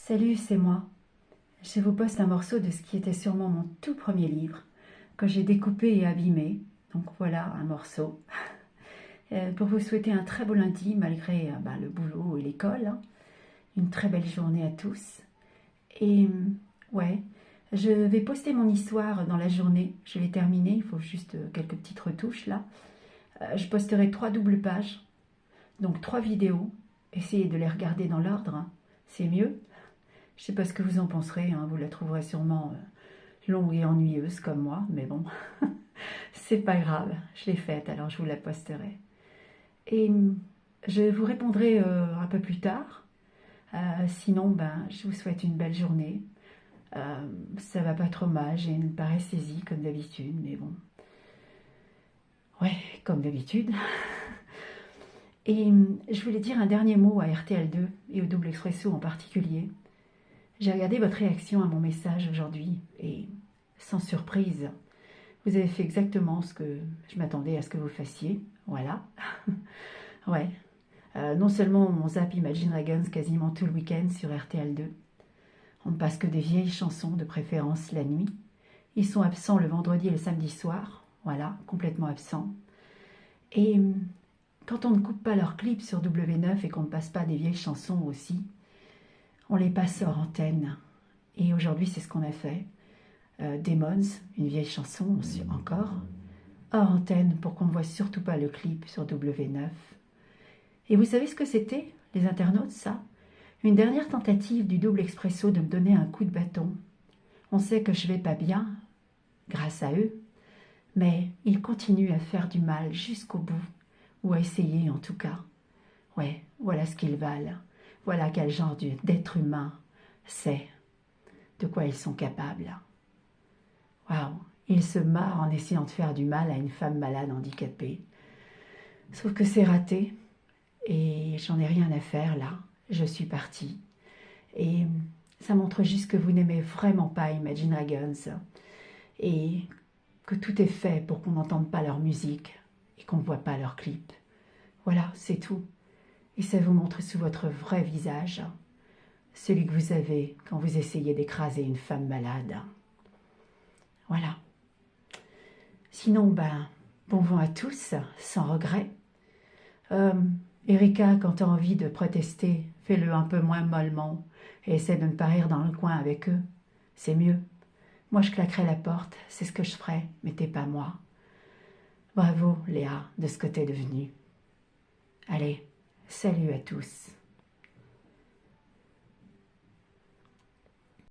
Salut, c'est moi. Je vous poste un morceau de ce qui était sûrement mon tout premier livre, que j'ai découpé et abîmé. Donc voilà, un morceau. Pour vous souhaiter un très beau lundi, malgré le boulot et l'école, hein. Une très belle journée à tous. Et ouais, je vais poster mon histoire dans la journée. Je l'ai terminée, il faut juste quelques petites retouches là. Je posterai 3 doubles pages, donc 3 vidéos. Essayez de les regarder dans l'ordre, hein. C'est mieux. Je ne sais pas ce que vous en penserez, hein, vous la trouverez sûrement longue et ennuyeuse comme moi, mais bon, c'est pas grave, je l'ai faite, alors je vous la posterai. Et je vous répondrai un peu plus tard. Sinon, je vous souhaite une belle journée. Ça va pas trop mal, j'ai une paressaisie comme d'habitude, mais bon. Ouais, comme d'habitude. Et je voulais dire un dernier mot à RTL2 et au Double Expresso en particulier. J'ai regardé votre réaction à mon message aujourd'hui et, sans surprise, vous avez fait exactement ce que je m'attendais à ce que vous fassiez. Voilà. Ouais. Non seulement on zappe Imagine Dragons quasiment tout le week-end sur RTL2, on ne passe que des vieilles chansons, de préférence la nuit. Ils sont absents le vendredi et le samedi soir. Voilà, complètement absents. Et quand on ne coupe pas leurs clips sur W9 et qu'on ne passe pas des vieilles chansons aussi, on les passe hors antenne. Et aujourd'hui, c'est ce qu'on a fait. Demons, une vieille chanson encore, hors antenne pour qu'on ne voit surtout pas le clip sur W9. Et vous savez ce que c'était, les internautes, ça? Une dernière tentative du Double Expresso de me donner un coup de bâton. On sait que je vais pas bien, grâce à eux, mais ils continuent à faire du mal jusqu'au bout, ou à essayer en tout cas. Ouais, voilà ce qu'ils valent. Voilà quel genre d'être humain c'est, de quoi ils sont capables. Waouh, ils se marrent en essayant de faire du mal à une femme malade handicapée. Sauf que c'est raté, et j'en ai rien à faire là. Je suis partie. Et ça montre juste que vous n'aimez vraiment pas Imagine Dragons, et que tout est fait pour qu'on n'entende pas leur musique, et qu'on ne voit pas leurs clips. Voilà, c'est tout. Et ça vous montre sous votre vrai visage, celui que vous avez quand vous essayez d'écraser une femme malade. Voilà. Sinon, bon vent à tous, sans regret. Erika, quand tu as envie de protester, fais-le un peu moins mollement et essaie de ne pas rire dans le coin avec eux. C'est mieux. Moi, je claquerai la porte, c'est ce que je ferai, mais t'es pas moi. Bravo, Léa, de ce que t'es devenue. Allez, salut à tous.